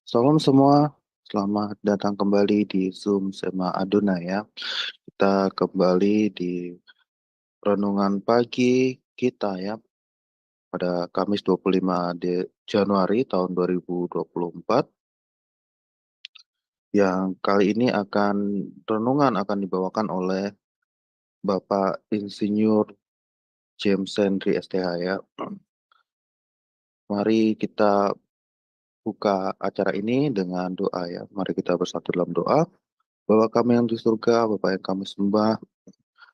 Salam semua, selamat datang kembali di Zoom Sema Aduna ya. Kita kembali di renungan pagi kita ya pada Kamis 25 Januari tahun 2024 yang kali ini renungan akan dibawakan oleh Bapak Insinyur James Henry STH ya. Mari kita buka acara ini dengan doa ya. Mari kita bersatu dalam doa. Bapa kami yang di surga, Bapa yang kami sembah,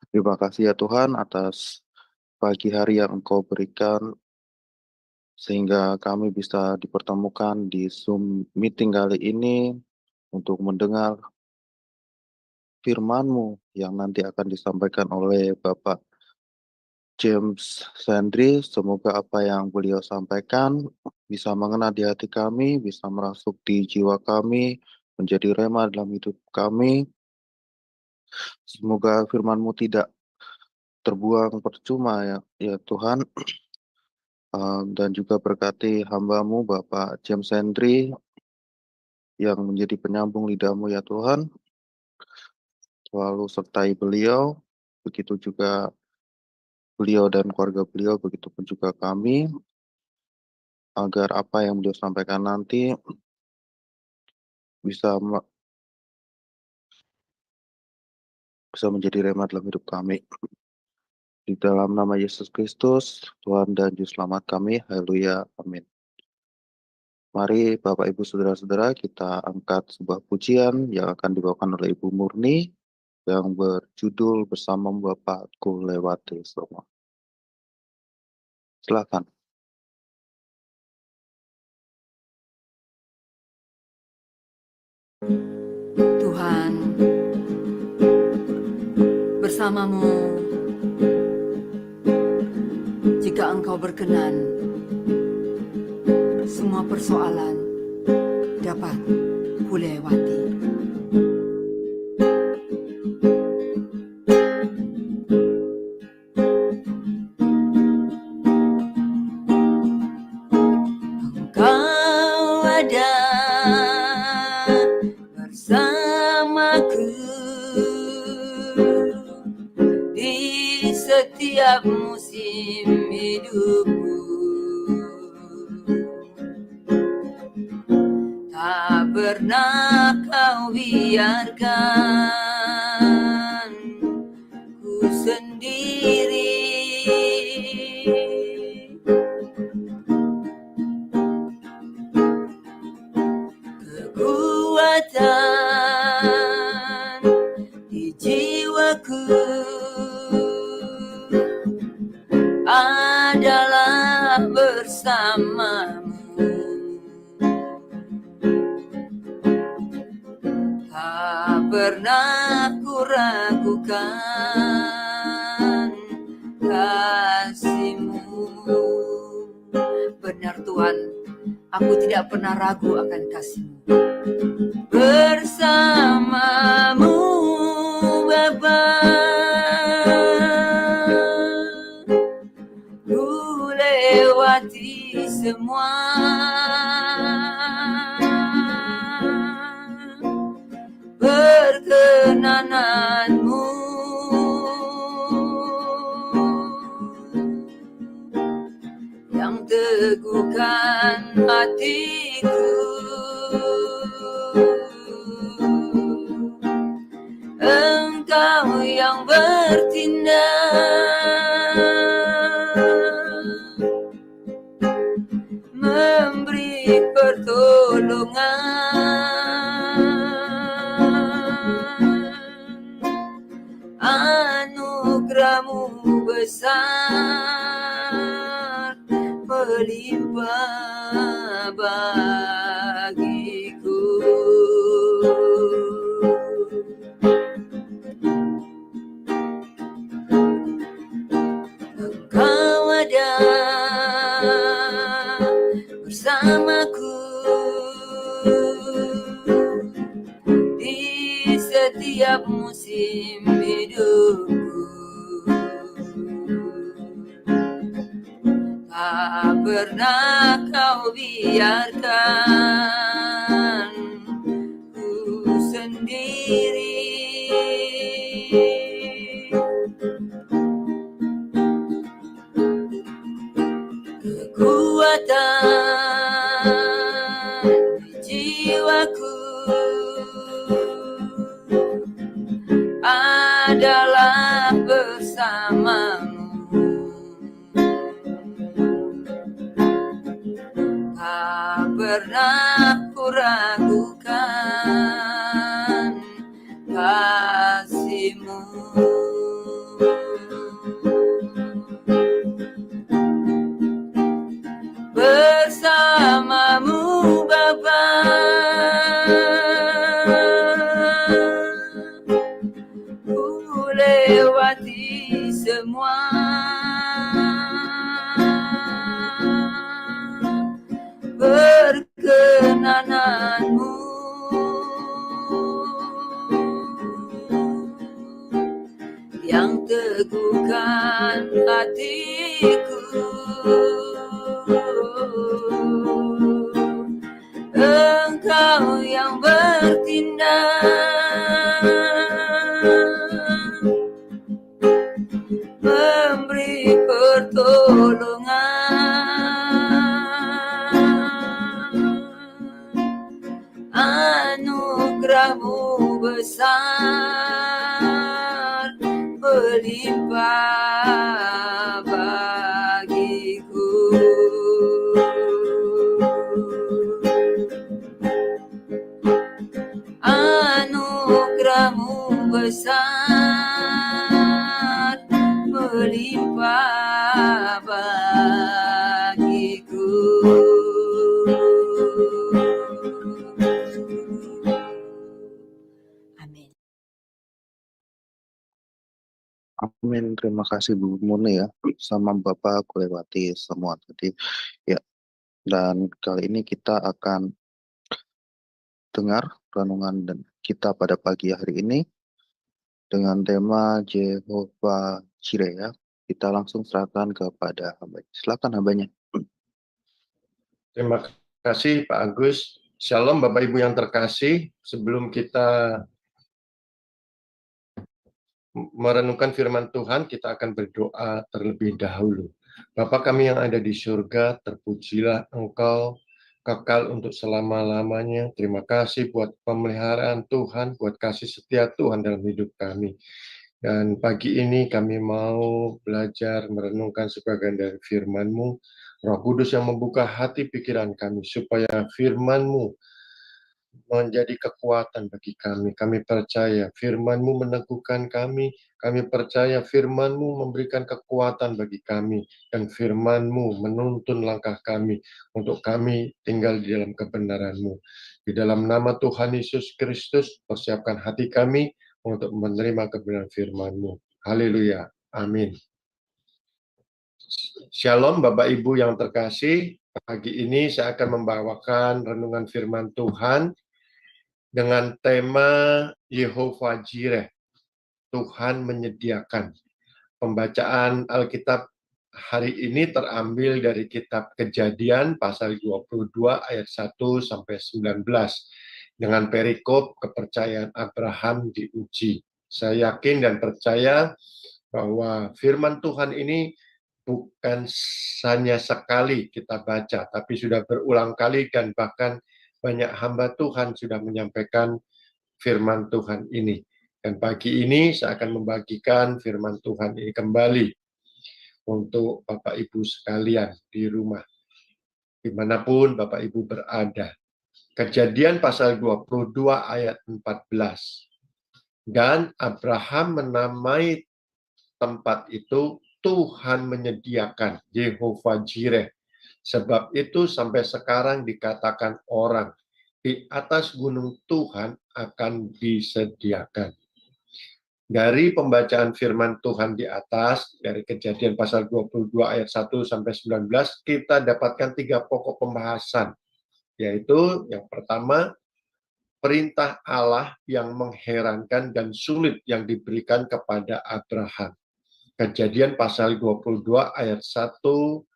terima kasih ya Tuhan atas pagi hari yang Engkau berikan sehingga kami bisa dipertemukan di Zoom meeting kali ini untuk mendengar firman-Mu yang nanti akan disampaikan oleh Bapak James Sandri. Semoga apa yang beliau sampaikan bisa mengena di hati kami, bisa merasuk di jiwa kami, menjadi rema dalam hidup kami. Semoga firman-Mu tidak terbuang percuma ya Tuhan. Dan juga berkati hamba-Mu Bapak James Hendry yang menjadi penyambung lidah-Mu ya Tuhan, selalu sertai beliau, begitu juga beliau dan keluarga beliau, begitu pun juga kami, agar apa yang beliau sampaikan nanti bisa bisa menjadi rema dalam hidup kami. Di dalam nama Yesus Kristus, Tuhan dan Juru Selamat kami, haleluya, amin. Mari Bapak Ibu Saudara-saudara kita angkat sebuah pujian yang akan dibawakan oleh Ibu Murni yang berjudul Bersama Bapakku Lewati Semua. Silakan. Tuhan, bersamamu jika Engkau berkenan, semua persoalan dapat kulewati. Engkau ada bersamaku di setiap musim hidupku. Tak pernah kau biarkan ku sendiri. Kekuatan di jiwaku adalah bersamamu. Tak pernah ku ragukan kasih-Mu. Benar Tuhan, aku tidak pernah ragu akan kasih-Mu. Bersamamu Bapa, ku lewati semua. Perkenananmu yang teguhkan hatiku. Engkau yang bertindak, memberi pertolongan. Anugerah-Mu besar melimpah bagiku. Engkau ada bersamaku di setiap musim hidupku. Tak pernah kau biarkan aku adalah bersamamu. Tak pernah ku ragukan kasih-Mu. Bersamamu Bapa, ku lewati semua. Perkenananmu yang teguhkan hatiku. Engkau yang bertindak memberi pertolongan. Anugerah-Mu besar melimpah bagiku. Anugerah-Mu besar melimpah bagiku. Amin. Amin. Terima kasih Bu Murni ya. Sama Bapak aku lewati semua tadi. Ya. Dan kali ini kita akan dengar renungan dan kita pada pagi hari ini dengan tema Jehovah Jireh ya. Kita langsung serahkan kepada hamba. Silakan hambanya. Terima kasih Pak Agus. Shalom Bapak Ibu yang terkasih. Sebelum kita merenungkan firman Tuhan, kita akan berdoa terlebih dahulu. Bapa kami yang ada di surga, terpujilah Engkau, kekal untuk selama-lamanya. Terima kasih buat pemeliharaan Tuhan, buat kasih setia Tuhan dalam hidup kami. Dan pagi ini kami mau belajar merenungkan sebagian dari firman-Mu. Roh Kudus yang membuka hati pikiran kami, supaya firman-Mu menjadi kekuatan bagi kami. Kami percaya firman-Mu meneguhkan kami. Kami percaya firman-Mu memberikan kekuatan bagi kami. Dan firman-Mu menuntun langkah kami untuk kami tinggal di dalam kebenaran-Mu. Di dalam nama Tuhan Yesus Kristus, persiapkan hati kami untuk menerima kebenaran firman-Mu. Haleluya. Amin. Shalom Bapak Ibu yang terkasih. Pagi ini saya akan membawakan renungan firman Tuhan dengan tema Yehovah Jireh, Tuhan menyediakan. Pembacaan Alkitab hari ini terambil dari kitab Kejadian pasal 22 ayat 1 sampai 19 dengan perikop kepercayaan Abraham diuji. Saya yakin dan percaya bahwa firman Tuhan ini bukan hanya sekali kita baca, tapi sudah berulang kali dan bahkan banyak hamba Tuhan sudah menyampaikan firman Tuhan ini. Dan pagi ini saya akan membagikan firman Tuhan ini kembali untuk Bapak Ibu sekalian di rumah, dimanapun Bapak Ibu berada. Kejadian pasal 22 ayat 14. Dan Abraham menamai tempat itu Tuhan menyediakan, Yehovah Jireh. Sebab itu sampai sekarang dikatakan orang, di atas gunung Tuhan akan disediakan. Dari pembacaan firman Tuhan di atas, dari Kejadian pasal 22 ayat 1 sampai 19, kita dapatkan 3 pokok pembahasan, yaitu yang pertama, perintah Allah yang mengherankan dan sulit yang diberikan kepada Abraham. Kejadian pasal 22 ayat 1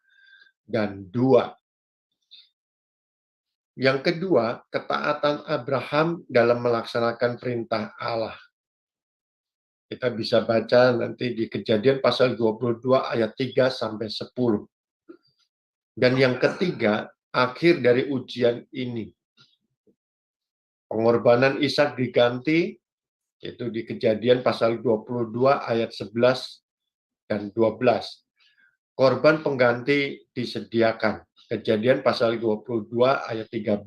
dan 2. Yang kedua, ketaatan Abraham dalam melaksanakan perintah Allah. Kita bisa baca nanti di Kejadian pasal 22 ayat 3 sampai 10. Dan yang ketiga, akhir dari ujian ini. Pengorbanan Ishak diganti, yaitu di Kejadian pasal 22 ayat 11 dan 12. Korban pengganti disediakan. Kejadian pasal 22 ayat 13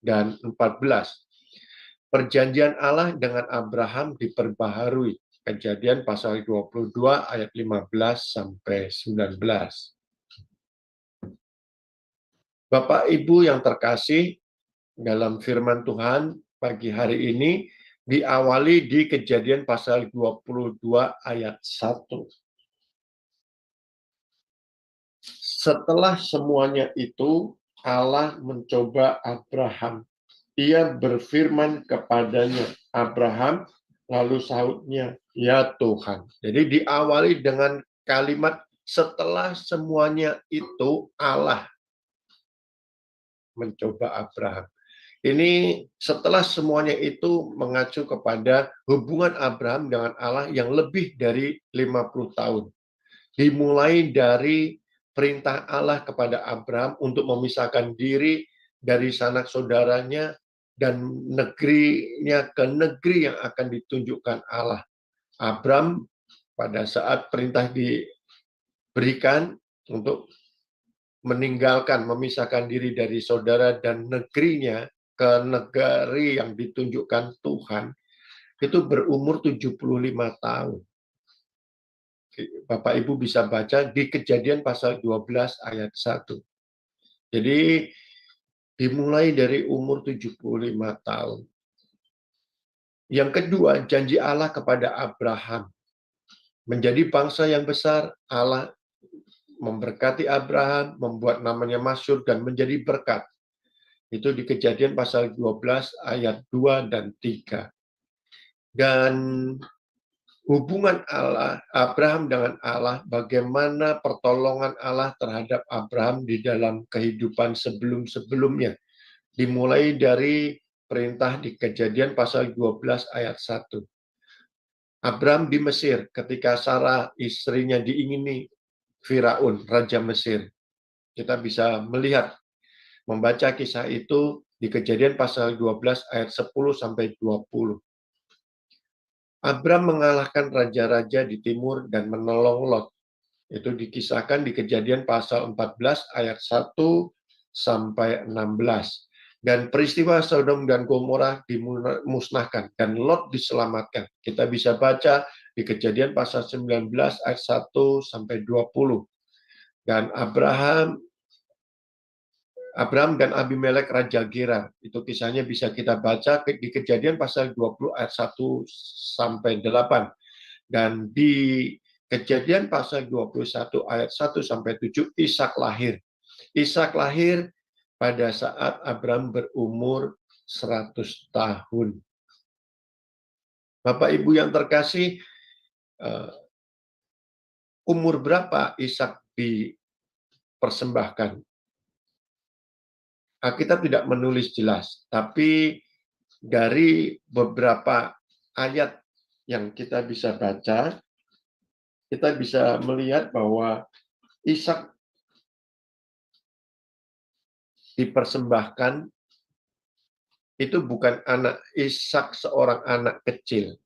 dan 14. Perjanjian Allah dengan Abraham diperbaharui. Kejadian pasal 22 ayat 15 sampai 19. Bapak Ibu yang terkasih, dalam firman Tuhan pagi hari ini diawali di Kejadian pasal 22 ayat 1. Setelah semuanya itu, Allah mencoba Abraham. Ia berfirman kepadanya, Abraham, lalu sahutnya, ya Tuhan. Jadi diawali dengan kalimat setelah semuanya itu Allah mencoba Abraham. Ini setelah semuanya itu mengacu kepada hubungan Abraham dengan Allah yang lebih dari 50 tahun. Dimulai dari perintah Allah kepada Abraham untuk memisahkan diri dari sanak saudaranya dan negerinya ke negeri yang akan ditunjukkan Allah. Abraham pada saat perintah diberikan untuk meninggalkan, memisahkan diri dari saudara dan negerinya ke negeri yang ditunjukkan Tuhan, itu berumur 75 tahun. Bapak Ibu bisa baca di Kejadian pasal 12 ayat 1. Jadi dimulai dari umur 75 tahun. Yang kedua, janji Allah kepada Abraham. Menjadi bangsa yang besar, Allah memberkati Abraham, membuat namanya masyhur dan menjadi berkat. Itu di Kejadian pasal 12 ayat 2 dan 3. Dan hubungan Allah, Abraham dengan Allah, bagaimana pertolongan Allah terhadap Abraham di dalam kehidupan sebelum-sebelumnya. Dimulai dari perintah di Kejadian pasal 12 ayat 1. Abraham di Mesir ketika Sarah istrinya diingini Firaun, Raja Mesir. Kita bisa melihat, membaca kisah itu di Kejadian pasal 12 ayat 10 sampai 20. Abraham mengalahkan raja-raja di timur dan menolong Lot. Itu dikisahkan di Kejadian pasal 14 ayat 1 sampai 16. Dan peristiwa Sodom dan Gomora dimusnahkan dan Lot diselamatkan. Kita bisa baca di Kejadian pasal 19 ayat 1 sampai 20. Dan Abraham dan Abimelek Raja Gerar. Itu kisahnya bisa kita baca di Kejadian pasal 20 ayat 1 sampai 8. Dan di Kejadian pasal 21 ayat 1 sampai 7 Ishak lahir. Ishak lahir pada saat Abraham berumur 100 tahun. Bapak Ibu yang terkasih, umur berapa Ishak dipersembahkan? Alkitab tidak menulis jelas, tapi dari beberapa ayat yang kita bisa baca, kita bisa melihat bahwa Ishak dipersembahkan itu bukan anak Ishak seorang anak kecil.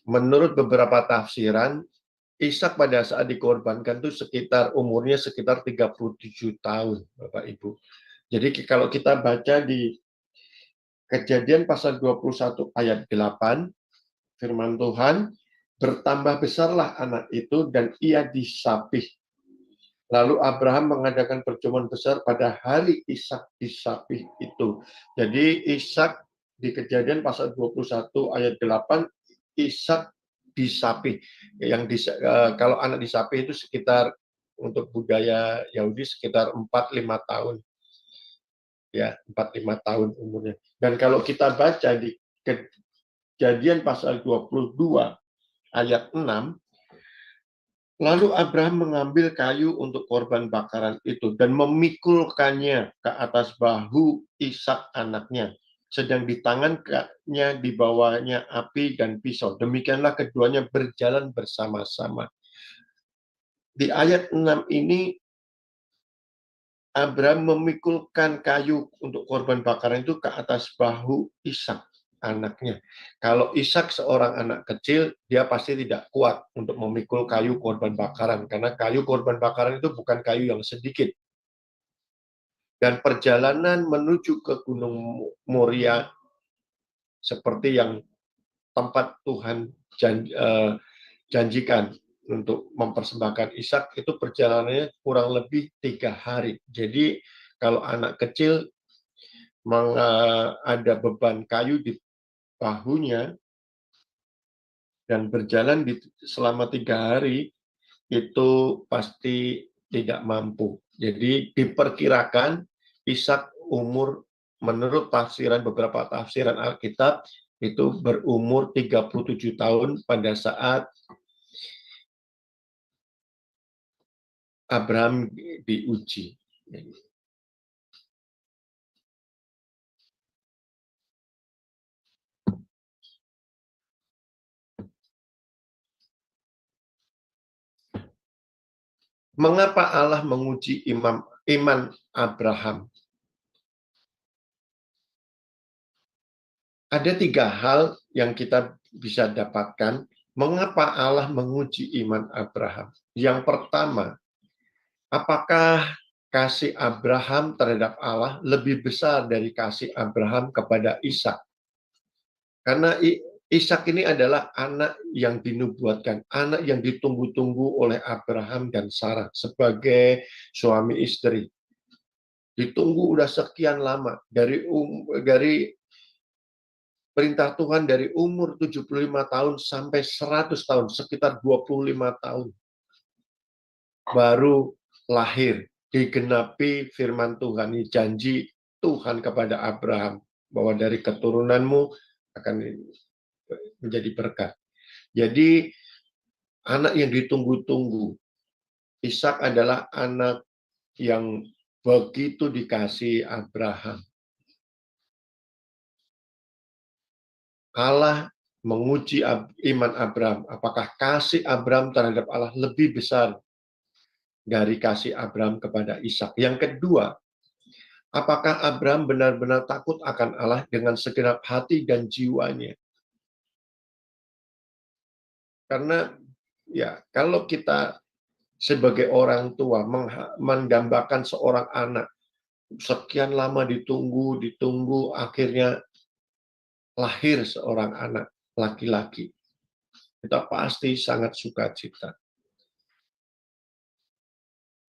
Menurut beberapa tafsiran, Ishak pada saat dikorbankan itu umurnya sekitar 37 tahun, Bapak Ibu. Jadi kalau kita baca di Kejadian pasal 21 ayat 8, firman Tuhan, bertambah besarlah anak itu dan ia disapih. Lalu Abraham mengadakan perjamuan besar pada hari Ishak disapih itu. Jadi Ishak di Kejadian pasal 21 ayat 8, Ishak disapih. Kalau anak disapih itu sekitar untuk budaya Yahudi sekitar 4-5 tahun. Ya, 4-5 tahun umurnya. Dan kalau kita baca di Kejadian pasal 22 ayat 6, lalu Abraham mengambil kayu untuk korban bakaran itu dan memikulkannya ke atas bahu Ishak anaknya. Sedang di tangannya dibawanya api dan pisau. Demikianlah keduanya berjalan bersama-sama. Di ayat 6 ini Abraham memikulkan kayu untuk korban bakaran itu ke atas bahu Ishak, anaknya. Kalau Ishak seorang anak kecil, dia pasti tidak kuat untuk memikul kayu korban bakaran, karena kayu korban bakaran itu bukan kayu yang sedikit. Dan perjalanan menuju ke Gunung Moria, seperti yang tempat Tuhan janjikan untuk mempersembahkan Ishak, itu perjalanannya kurang lebih 3 hari. Jadi kalau anak kecil ada beban kayu di bahunya dan berjalan selama 3 hari, itu pasti tidak mampu. Jadi diperkirakan Ishak umur, menurut beberapa tafsiran Alkitab, itu berumur 37 tahun pada saat Abraham diuji. Mengapa Allah menguji iman Abraham? Ada 3 hal yang kita bisa dapatkan mengapa Allah menguji iman Abraham. Yang pertama, apakah kasih Abraham terhadap Allah lebih besar dari kasih Abraham kepada Ishak? Karena Ishak ini adalah anak yang dinubuatkan, anak yang ditunggu-tunggu oleh Abraham dan Sarah sebagai suami istri. Ditunggu udah sekian lama, dari perintah Tuhan dari umur 75 tahun sampai 100 tahun, sekitar 25 tahun. Baru lahir, digenapi firman Tuhan, janji Tuhan kepada Abraham, bahwa dari keturunanmu akan menjadi berkat. Jadi anak yang ditunggu-tunggu. Ishak adalah anak yang begitu dikasihi Abraham. Allah menguji iman Abraham. Apakah kasih Abraham terhadap Allah lebih besar dari kasih Abraham kepada Ishak? Yang kedua, apakah Abraham benar-benar takut akan Allah dengan segenap hati dan jiwanya? Karena ya, kalau kita sebagai orang tua mendambakan seorang anak, sekian lama ditunggu, akhirnya lahir seorang anak laki-laki, kita pasti sangat sukacita.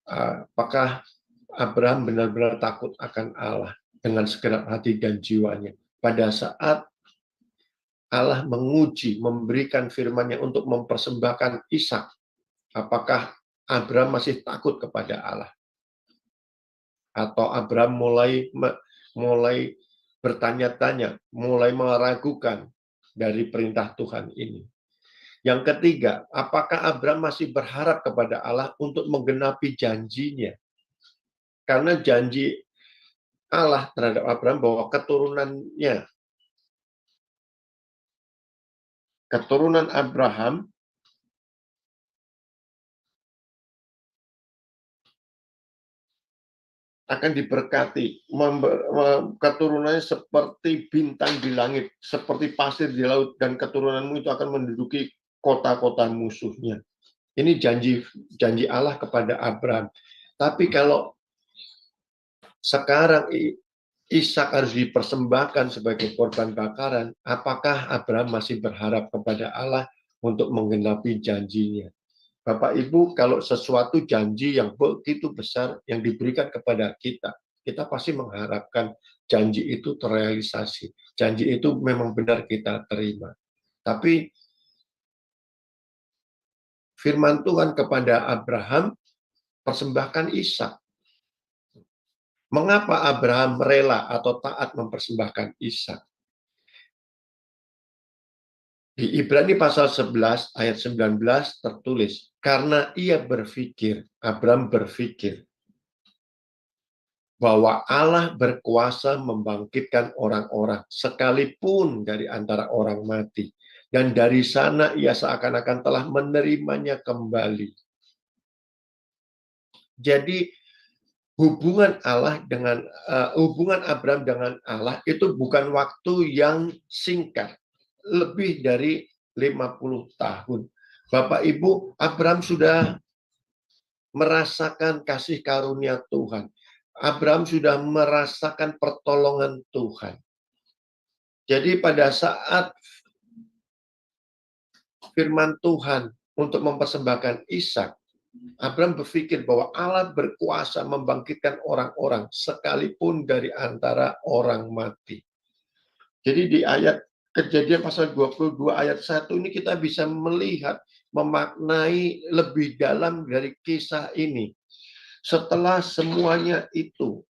Apakah Abraham benar-benar takut akan Allah dengan segenap hati dan jiwanya? Pada saat Allah menguji, memberikan firman-Nya untuk mempersembahkan Ishak, apakah Abraham masih takut kepada Allah? Atau Abraham mulai bertanya-tanya, mulai meragukan dari perintah Tuhan ini? Yang ketiga, apakah Abraham masih berharap kepada Allah untuk menggenapi janjinya? Karena janji Allah terhadap Abraham bahwa keturunan Abraham akan diberkati, keturunannya seperti bintang di langit, seperti pasir di laut, dan keturunanmu itu akan menduduki kota-kota musuhnya. Ini janji Allah kepada Abraham. Tapi kalau sekarang Ishak harus dipersembahkan sebagai korban bakaran, apakah Abraham masih berharap kepada Allah untuk menggenapi janjinya? Bapak Ibu, kalau sesuatu janji yang begitu besar yang diberikan kepada kita, kita pasti mengharapkan janji itu terrealisasi. Janji itu memang benar kita terima. Tapi firman Tuhan kepada Abraham, persembahkan Ishak. Mengapa Abraham rela atau taat mempersembahkan Ishak? Di Ibrani pasal 11 ayat 19 tertulis, karena Abraham berpikir bahwa Allah berkuasa membangkitkan orang-orang sekalipun dari antara orang mati. Dan dari sana ia seakan-akan telah menerimanya kembali. Jadi hubungan hubungan Abraham dengan Allah itu bukan waktu yang singkat, lebih dari 50 tahun. Bapak Ibu, Abraham sudah merasakan kasih karunia Tuhan. Abraham sudah merasakan pertolongan Tuhan. Jadi pada saat firman Tuhan untuk mempersembahkan Ishak, Abraham berpikir bahwa Allah berkuasa membangkitkan orang-orang sekalipun dari antara orang mati. Jadi di ayat Kejadian pasal 22 ayat 1 ini kita bisa melihat, memaknai lebih dalam dari kisah ini. Setelah semuanya itu,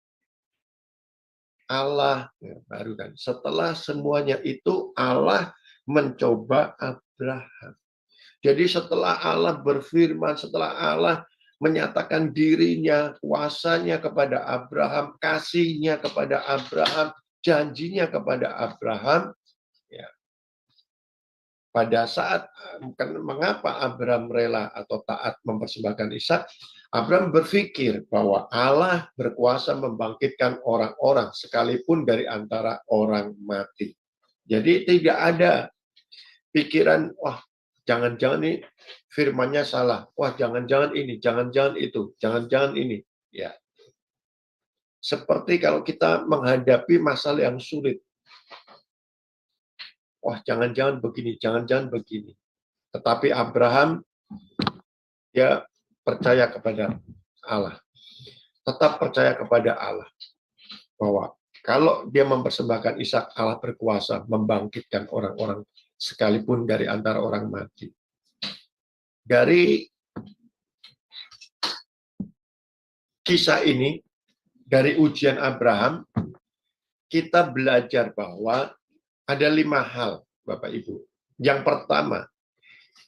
setelah semuanya itu Allah mencoba Abraham. Jadi setelah Allah berfirman, setelah Allah menyatakan dirinya, kuasanya kepada Abraham, kasihnya kepada Abraham, janjinya kepada Abraham, ya. Pada saat mengapa Abraham rela atau taat mempersembahkan Ishak, Abraham berpikir bahwa Allah berkuasa membangkitkan orang-orang sekalipun dari antara orang mati. Jadi tidak ada pikiran, wah jangan-jangan ini firmannya salah. Wah, jangan-jangan ini, jangan-jangan itu, jangan-jangan ini. Ya. Seperti kalau kita menghadapi masalah yang sulit. Wah, jangan-jangan begini, jangan-jangan begini. Tetapi Abraham, dia percaya kepada Allah. Tetap percaya kepada Allah. Bahwa kalau dia mempersembahkan Ishak, Allah berkuasa membangkitkan orang-orang sekalipun dari antara orang mati. Dari kisah ini, dari ujian Abraham, kita belajar bahwa ada 5 hal, Bapak Ibu. Yang pertama,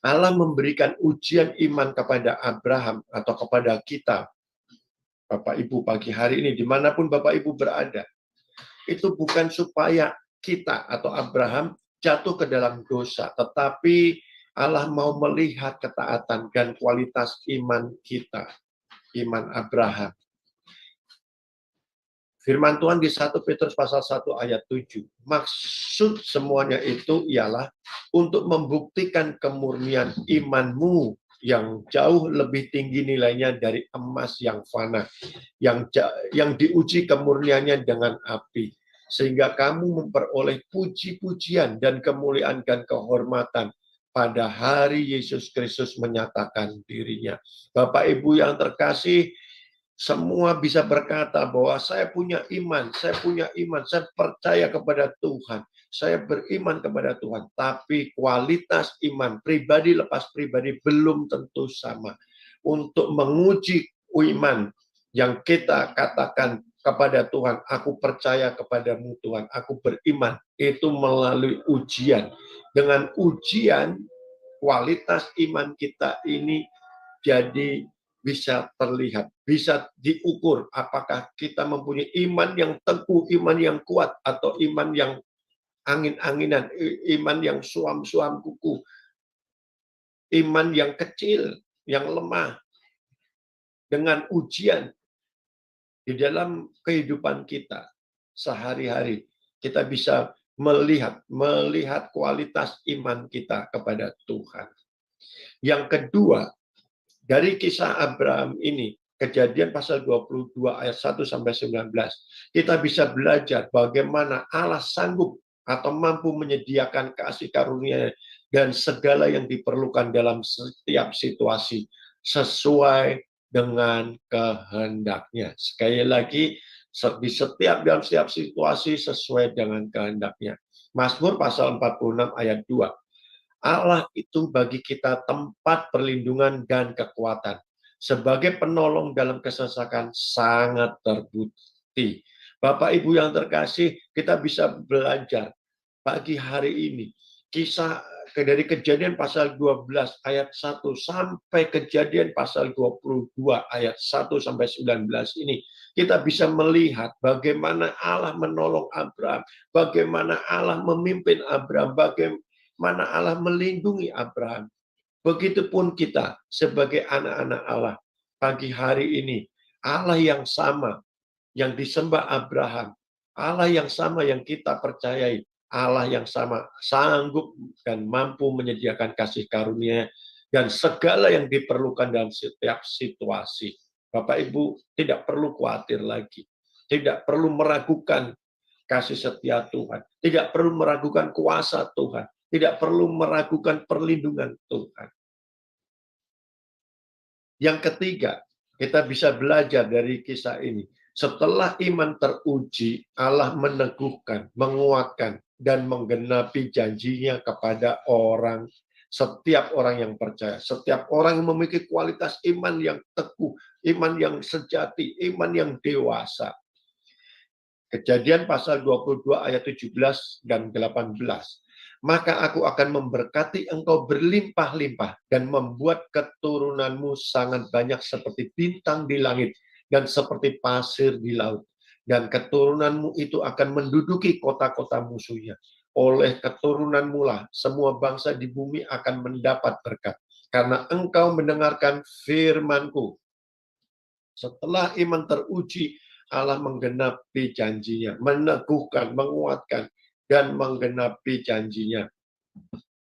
Allah memberikan ujian iman kepada Abraham atau kepada kita, Bapak Ibu, pagi hari ini, dimanapun Bapak Ibu berada. Itu bukan supaya kita atau Abraham jatuh ke dalam dosa, tetapi Allah mau melihat ketaatan dan kualitas iman kita, iman Abraham. Firman Tuhan di 1 Petrus pasal 1 ayat 7. Maksud semuanya itu ialah untuk membuktikan kemurnian imanmu yang jauh lebih tinggi nilainya dari emas yang fana, yang diuji kemurniannya dengan api, sehingga kamu memperoleh puji-pujian dan kemuliaan dan kehormatan pada hari Yesus Kristus menyatakan dirinya. Bapak Ibu yang terkasih, semua bisa berkata bahwa saya punya iman, saya percaya kepada Tuhan, saya beriman kepada Tuhan. Tapi kualitas iman pribadi lepas pribadi belum tentu sama. Untuk menguji iman yang kita katakan kepada Tuhan, aku percaya kepadamu Tuhan, aku beriman, itu melalui ujian. Dengan ujian, kualitas iman kita ini jadi bisa terlihat, bisa diukur apakah kita mempunyai iman yang teguh, iman yang kuat, atau iman yang angin-anginan, iman yang suam-suam kuku, iman yang kecil, yang lemah. Dengan ujian di dalam kehidupan kita sehari-hari, kita bisa melihat kualitas iman kita kepada Tuhan. Yang kedua, dari kisah Abraham ini, Kejadian pasal 22 ayat 1 sampai 19, kita bisa belajar bagaimana Allah sanggup atau mampu menyediakan kasih karunia dan segala yang diperlukan dalam setiap situasi sesuai dengan kehendaknya. Sekali lagi, dalam setiap situasi sesuai dengan kehendaknya. Mazmur pasal 46 ayat 2. Allah itu bagi kita tempat perlindungan dan kekuatan. Sebagai penolong dalam kesesakan sangat terbukti. Bapak Ibu yang terkasih, kita bisa belajar pagi hari ini. Kisah dari Kejadian pasal 12 ayat 1 sampai Kejadian pasal 22 ayat 1 sampai 19 ini. Kita bisa melihat bagaimana Allah menolong Abraham. Bagaimana Allah memimpin Abraham. Bagaimana Allah melindungi Abraham. Begitupun kita sebagai anak-anak Allah pagi hari ini Allah yang sama yang disembah Abraham, Allah yang sama yang kita percayai, Allah yang sama sanggup dan mampu menyediakan kasih karunia dan segala yang diperlukan dalam setiap situasi. Bapak Ibu tidak perlu khawatir lagi, tidak perlu meragukan kasih setia Tuhan, tidak perlu meragukan kuasa Tuhan, tidak perlu meragukan perlindungan Tuhan. Yang ketiga, kita bisa belajar dari kisah ini. Setelah iman teruji, Allah meneguhkan, menguatkan, dan menggenapi janjinya kepada setiap orang yang percaya. Setiap orang yang memiliki kualitas iman yang teguh, iman yang sejati, iman yang dewasa. Kejadian pasal 22 ayat 17 dan 18. Maka aku akan memberkati engkau berlimpah-limpah dan membuat keturunanmu sangat banyak seperti bintang di langit dan seperti pasir di laut. Dan keturunanmu itu akan menduduki kota-kota musuhnya. Oleh keturunanmu lah semua bangsa di bumi akan mendapat berkat. Karena engkau mendengarkan firman-Ku. Setelah iman teruji, Allah menggenapi janjinya, meneguhkan, menguatkan, dan menggenapi janjinya.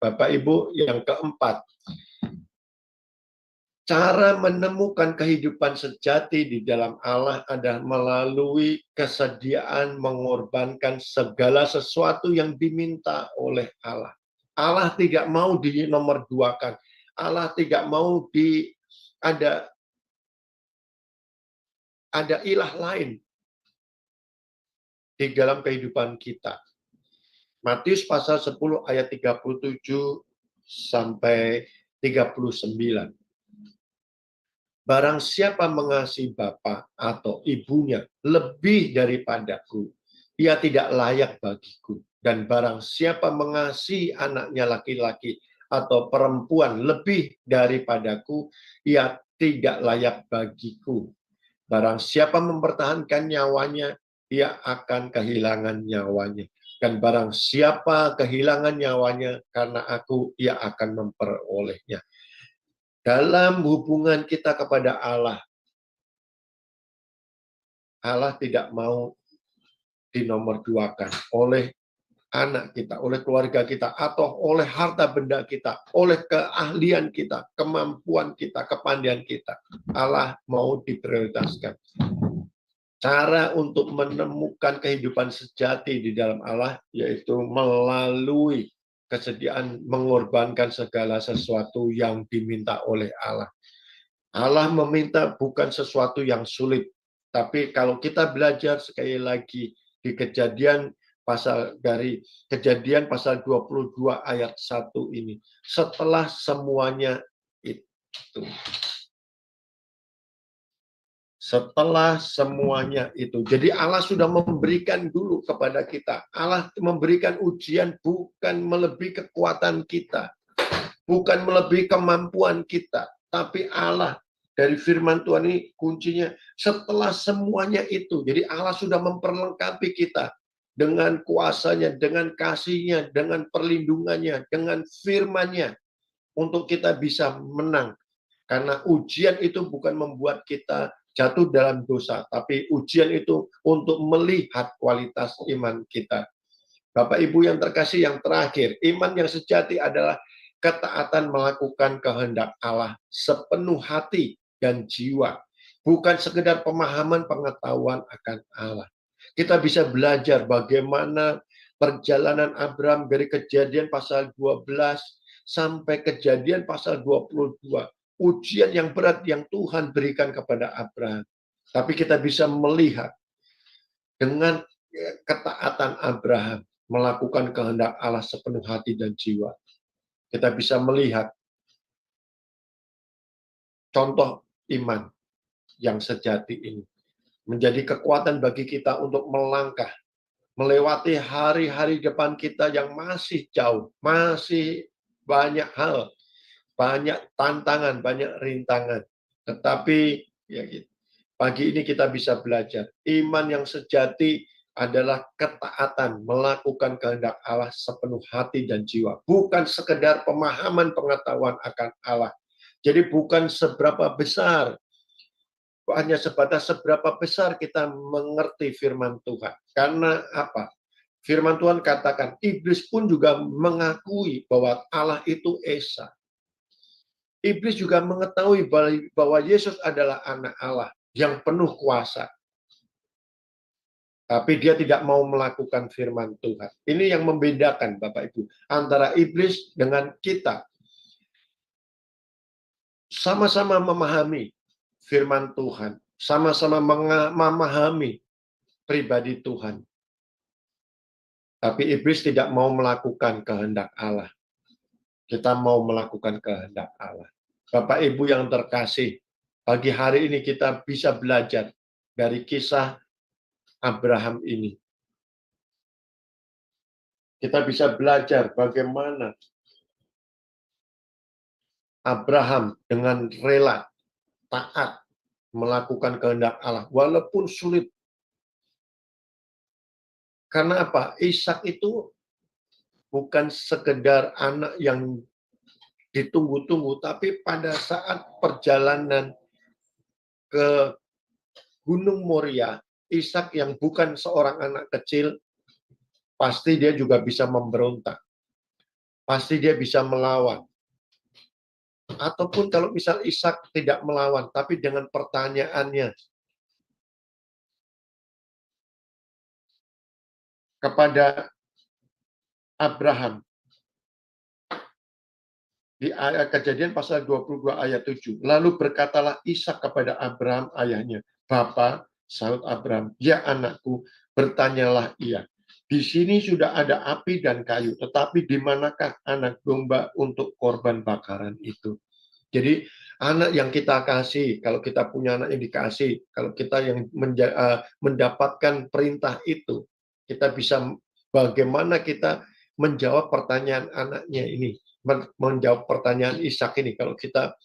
Bapak Ibu, yang keempat, cara menemukan kehidupan sejati di dalam Allah adalah melalui kesediaan mengorbankan segala sesuatu yang diminta oleh Allah. Allah tidak mau dinomorduakan. Allah tidak mau ada ilah lain di dalam kehidupan kita. Matius pasal 10 ayat 37 sampai 39. Barang siapa mengasihi bapa atau ibunya lebih daripadaku, ia tidak layak bagiku. Dan barang siapa mengasihi anaknya laki-laki atau perempuan lebih daripadaku, ia tidak layak bagiku. Barang siapa mempertahankan nyawanya, ia akan kehilangan nyawanya. Dan barang siapa kehilangan nyawanya karena aku, ia akan memperolehnya. Dalam hubungan kita kepada Allah, Allah tidak mau dinomorduakan oleh anak kita, oleh keluarga kita, atau oleh harta benda kita, oleh keahlian kita, kemampuan kita, kepandaian kita. Allah mau diprioritaskan. Cara untuk menemukan kehidupan sejati di dalam Allah yaitu melalui kesediaan mengorbankan segala sesuatu yang diminta oleh Allah. Allah meminta bukan sesuatu yang sulit, tapi kalau kita belajar sekali lagi di kejadian pasal 22 ayat 1 ini, setelah semuanya itu. Setelah semuanya itu. Jadi Allah sudah memberikan dulu kepada kita. Allah memberikan ujian bukan melebihi kekuatan kita. Bukan melebihi kemampuan kita. Tapi Allah dari firman Tuhan ini kuncinya setelah semuanya itu. Jadi Allah sudah memperlengkapi kita dengan kuasanya, dengan kasihnya, dengan perlindungannya, dengan firman-Nya untuk kita bisa menang. Karena ujian itu bukan membuat kita jatuh dalam dosa, tapi ujian itu untuk melihat kualitas iman kita. Bapak Ibu yang terkasih, yang terakhir, iman yang sejati adalah ketaatan melakukan kehendak Allah sepenuh hati dan jiwa, bukan sekedar pemahaman pengetahuan akan Allah. Kita bisa belajar bagaimana perjalanan Abraham dari Kejadian pasal 12 sampai Kejadian pasal 22. Ujian yang berat yang Tuhan berikan kepada Abraham. Tapi kita bisa melihat dengan ketaatan Abraham melakukan kehendak Allah sepenuh hati dan jiwa. Kita bisa melihat contoh iman yang sejati ini. Menjadi kekuatan bagi kita untuk melangkah, melewati hari-hari depan kita yang masih jauh, masih banyak hal, banyak tantangan, banyak rintangan. Tetapi ya gitu. Pagi ini kita bisa belajar. Iman yang sejati adalah ketaatan melakukan kehendak Allah sepenuh hati dan jiwa. Bukan sekedar pemahaman pengetahuan akan Allah. Jadi bukan seberapa besar hanya sebatas seberapa besar kita mengerti firman Tuhan. Karena apa? Firman Tuhan katakan, iblis pun juga mengakui bahwa Allah itu Esa. Iblis juga mengetahui bahwa Yesus adalah anak Allah yang penuh kuasa. Tapi dia tidak mau melakukan firman Tuhan. Ini yang membedakan Bapak Ibu antara iblis dengan kita. Sama-sama memahami firman Tuhan. Sama-sama memahami pribadi Tuhan. Tapi iblis tidak mau melakukan kehendak Allah. Kita mau melakukan kehendak Allah. Bapak Ibu yang terkasih, pagi hari ini kita bisa belajar dari kisah Abraham ini. Kita bisa belajar bagaimana Abraham dengan rela, taat, melakukan kehendak Allah. Walaupun sulit. Karena apa? Ishak itu bukan sekedar anak yang ditunggu-tunggu, tapi pada saat perjalanan ke Gunung Moria, Ishak yang bukan seorang anak kecil, pasti dia juga bisa memberontak. Pasti dia bisa melawan. Ataupun kalau misal Ishak tidak melawan, tapi dengan pertanyaannya kepada Abraham, di ayat Kejadian pasal 22 ayat 7. Lalu berkatalah Ishak kepada Abraham ayahnya, "Bapa," sahut Abraham, "Ya anakku, bertanyalah ia. Di sini sudah ada api dan kayu, tetapi di manakah anak domba untuk korban bakaran itu?" Jadi anak yang kita kasih, kalau kita punya anak yang dikasih, kalau kita yang mendapatkan perintah itu, kita bisa bagaimana kita menjawab pertanyaan anaknya ini. Menjawab pertanyaan Ishak ini kalau kita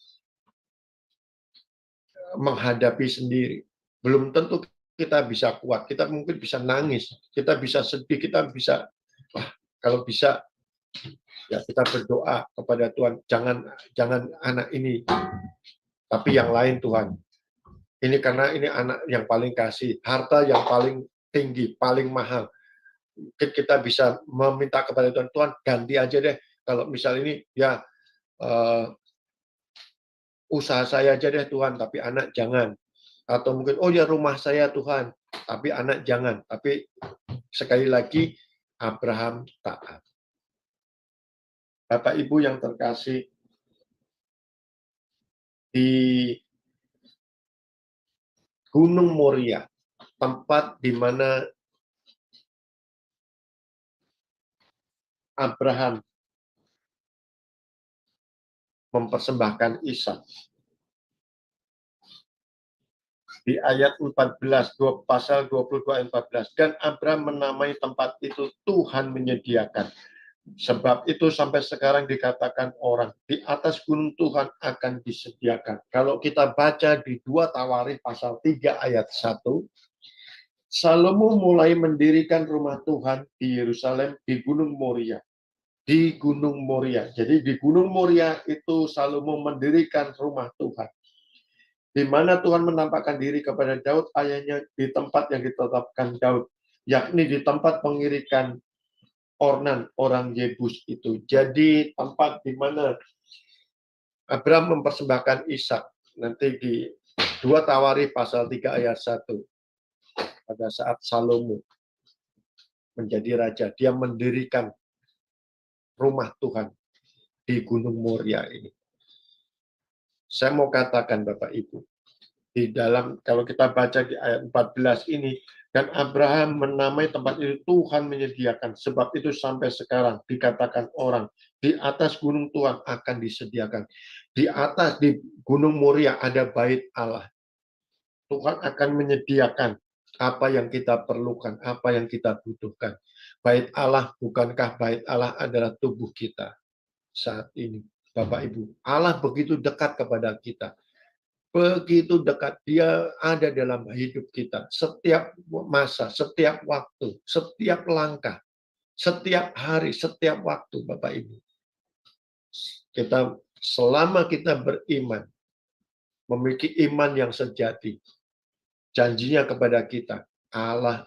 menghadapi sendiri. Belum tentu kita bisa kuat, kita mungkin bisa nangis, kita bisa sedih, kita bisa, kalau bisa ya kita berdoa kepada Tuhan, jangan anak ini, tapi yang lain Tuhan. Ini karena ini anak yang paling kasih, harta yang paling tinggi, paling mahal. Mungkin kita bisa meminta kepada Tuhan, Tuhan ganti aja deh. Kalau misal ini ya usaha saya aja deh Tuhan, tapi anak jangan. Atau mungkin oh ya rumah saya Tuhan, tapi anak jangan. Tapi sekali lagi Abraham taat. Bapak Ibu yang terkasih, di Gunung Moria, tempat di mana Abraham mempersembahkan Ishak. Di ayat 14, pasal 22 ayat 14. Dan Abraham menamai tempat itu Tuhan menyediakan. Sebab itu sampai sekarang dikatakan orang, di atas gunung Tuhan akan disediakan. Kalau kita baca di 2 Tawarikh pasal 3 ayat 1, Salomo mulai mendirikan rumah Tuhan di Yerusalem di Gunung Moria. Di Gunung Moria. Jadi di Gunung Moria itu Salomo mendirikan rumah Tuhan. Di mana Tuhan menampakkan diri kepada Daud ayahnya di tempat yang ditetapkan Daud, yakni di tempat pengirikan Ornan orang Yebus itu. Jadi tempat di mana Abraham mempersembahkan Ishak. Nanti di 2 Tawarikh pasal 3 ayat 1. Pada saat Salomo menjadi raja, dia mendirikan rumah Tuhan di Gunung Moria ini. Saya mau katakan Bapak Ibu, di dalam kalau kita baca di ayat 14 ini, dan Abraham menamai tempat itu Tuhan menyediakan, sebab itu sampai sekarang dikatakan orang, di atas gunung Tuhan akan disediakan. Di atas, di Gunung Moria ada bait Allah. Tuhan akan menyediakan apa yang kita perlukan, apa yang kita butuhkan. Bait Allah, bukankah bait Allah adalah tubuh kita saat ini? Bapak Ibu, Allah begitu dekat kepada kita. Begitu dekat, dia ada dalam hidup kita. Setiap masa, setiap waktu, setiap langkah, setiap hari, setiap waktu, Bapak Ibu. Selama kita beriman, memiliki iman yang sejati, Janjinya kepada kita, Allah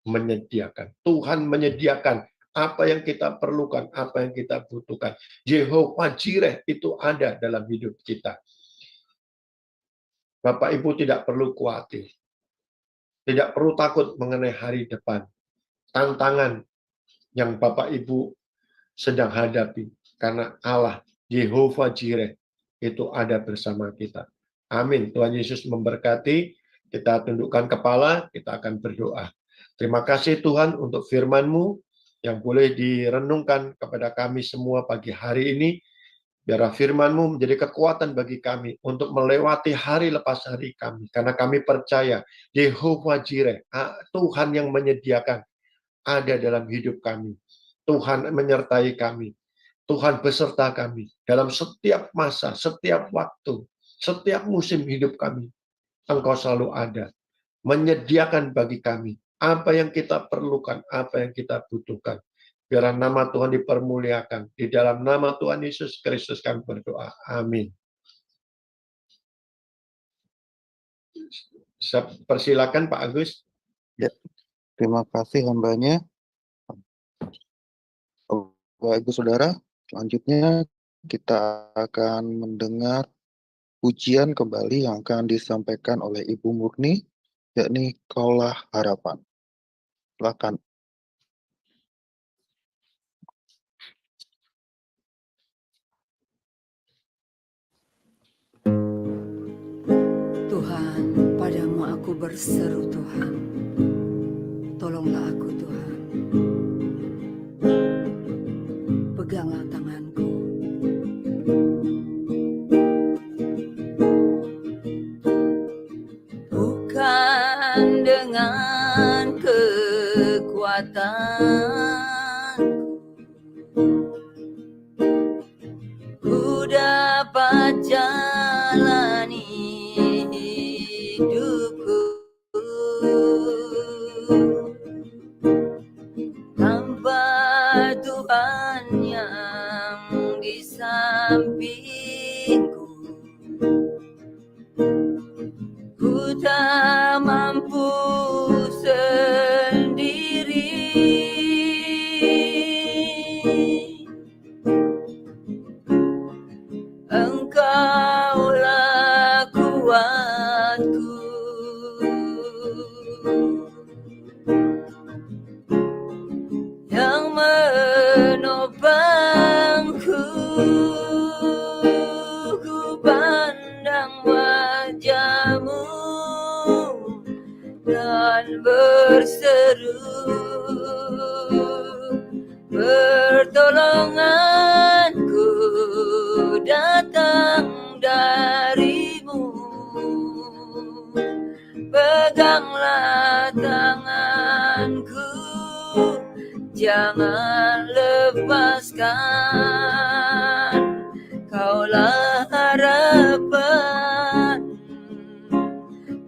menyediakan. Tuhan menyediakan apa yang kita perlukan, apa yang kita butuhkan. Yehova Jireh itu ada dalam hidup kita. Bapak Ibu tidak perlu khawatir. Tidak perlu takut mengenai hari depan. Tantangan yang Bapak Ibu sedang hadapi. Karena Allah, Yehova Jireh, itu ada bersama kita. Amin. Tuhan Yesus memberkati. Kita tundukkan kepala, kita akan berdoa. Terima kasih Tuhan untuk firman-Mu yang boleh direnungkan kepada kami semua pagi hari ini. Biarlah firman-Mu menjadi kekuatan bagi kami untuk melewati hari lepas hari kami. Karena kami percaya Yehova Jireh, Tuhan yang menyediakan, ada dalam hidup kami. Tuhan menyertai kami. Tuhan beserta kami dalam setiap masa, setiap waktu, setiap musim hidup kami. Engkau selalu ada, menyediakan bagi kami apa yang kita perlukan, apa yang kita butuhkan. Biar nama Tuhan dipermuliakan. Di dalam nama Tuhan Yesus Kristus kami berdoa. Amin. Persilakan Pak Agus. Ya, terima kasih hambanya. Bapak Ibu Saudara, selanjutnya kita akan mendengar pujian kembali yang akan disampaikan oleh Ibu Murni, yakni Kaulah Harapan. Silakan. Tuhan, padamu aku berseru Tuhan. Tolonglah aku Tuhan. Peganglah tanganku. Bukan dengan kekuatanku ku dapat jalani hidupku tanpa Tuhan yang di sampingku. Ku tak mampu sendiri. Engkaulah kuatku. Yang menopangku. Ku pandang wajah-Mu dan berseru, pertolonganku datang dari-Mu. Peganglah tanganku, jangan lepaskan. Kaulah harapan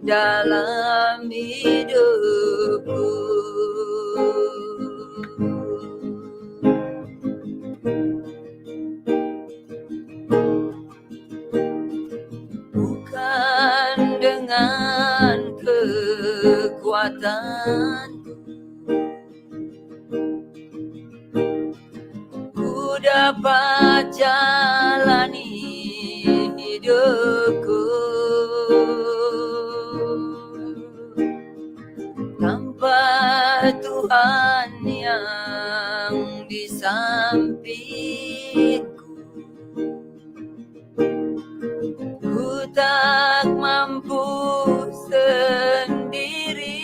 dalam hidupku. Bukan dengan kekuatan ku dapat jalani hidupku tanpa Tuhan yang di sampingku. Ku tak mampu sendiri.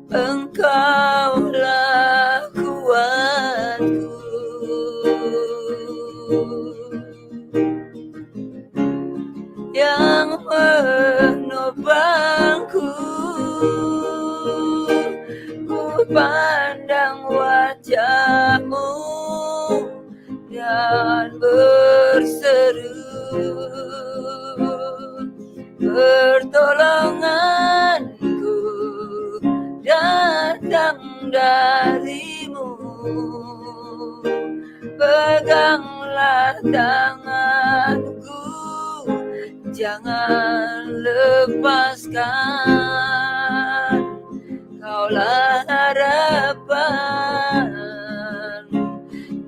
Engkaulah kuatku. Yang menopangku. Ku pandang wajah-Mu dan berseru, pertolonganku datang dari-Mu. Peganglah tangan jangan lepaskan. Kaulah harapan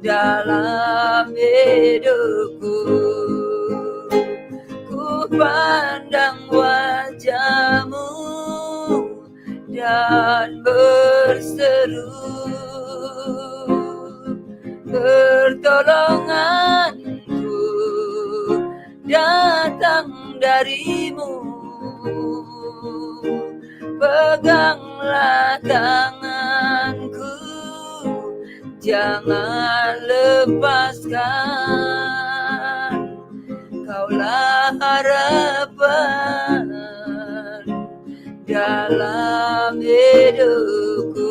dalam hidupku. Ku pandang wajah-Mu dan berseru, pertolonganku datang dari-Mu. Peganglah tanganku, jangan lepaskan. Kaulah harapan dalam hidupku.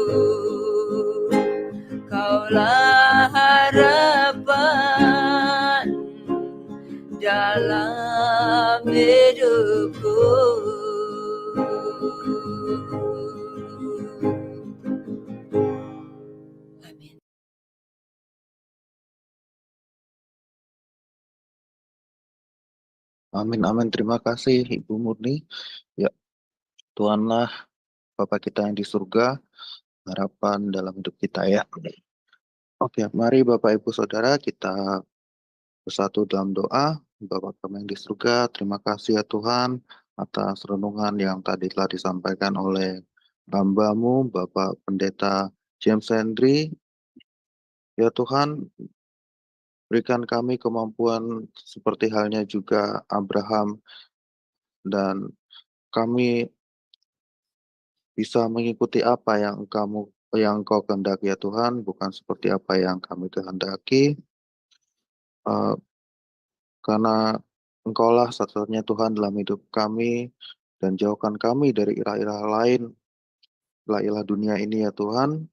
Kaulah harapan dalam hidupku. Amin. Amin, amin. Terima kasih Ibu Murni. Ya, Tuhanlah Bapa kita yang di surga, harapan dalam hidup kita ya. Oke, mari Bapak Ibu Saudara kita bersatu dalam doa. Bapa kami yang di surga, terima kasih ya Tuhan atas renungan yang tadi telah disampaikan oleh hamba-Mu, Bapak Pendeta James Henry. Ya Tuhan, berikan kami kemampuan seperti halnya juga Abraham, dan kami bisa mengikuti apa yang Engkau kehendaki ya Tuhan, bukan seperti apa yang kami kehendaki. Karena Engkaulah satu-satunya Tuhan dalam hidup kami, dan jauhkan kami dari ilah-ilah lain, ilah-ilah dunia ini ya Tuhan.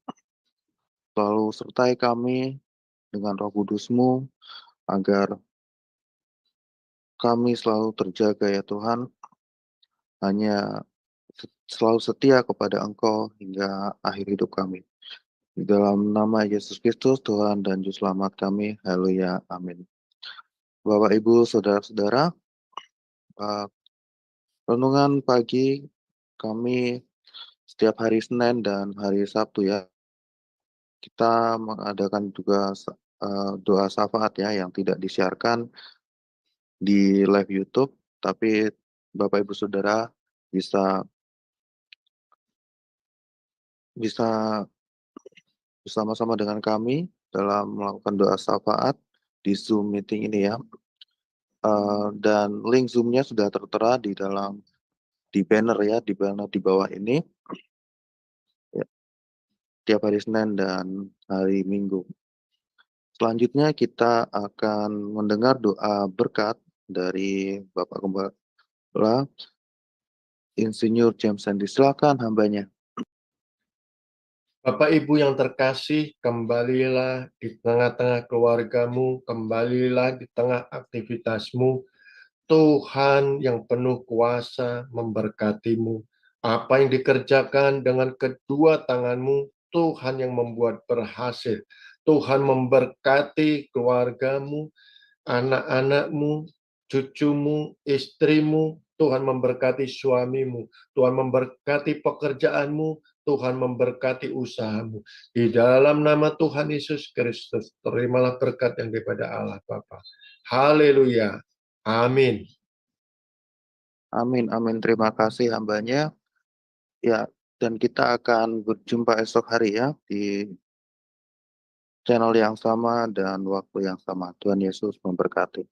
Selalu sertai kami dengan Roh Kudus-Mu, agar kami selalu terjaga ya Tuhan, hanya selalu setia kepada Engkau hingga akhir hidup kami. Di dalam nama Yesus Kristus, Tuhan dan Juru Selamat kami, haleluya, amin. Bapak, Ibu, Saudara-saudara, renungan pagi kami setiap hari Senin dan hari Sabtu ya, kita mengadakan juga doa syafaat ya, yang tidak disiarkan di live YouTube, tapi Bapak Ibu Saudara bisa bersama-sama dengan kami dalam melakukan doa syafaat di Zoom meeting ini ya. Dan link Zoom-nya sudah tertera di banner ya, di banner di bawah ini. Ya, tiap hari Senin dan hari Minggu. Selanjutnya kita akan mendengar doa berkat dari Bapak Gembala Insinyur James Henry. Silakan hambanya. Bapak Ibu yang terkasih, kembalilah di tengah-tengah keluargamu, kembalilah di tengah aktivitasmu. Tuhan yang penuh kuasa memberkatimu. Apa yang dikerjakan dengan kedua tanganmu, Tuhan yang membuat berhasil. Tuhan memberkati keluargamu, anak-anakmu, cucumu, istrimu. Tuhan memberkati suamimu. Tuhan memberkati pekerjaanmu. Tuhan memberkati usahamu. Di dalam nama Tuhan Yesus Kristus, terimalah berkat yang daripada Allah Bapa. Haleluya. Amin. Amin, amin. Terima kasih hambanya. Ya, dan kita akan berjumpa esok hari ya, di channel yang sama dan waktu yang sama. Tuhan Yesus memberkati.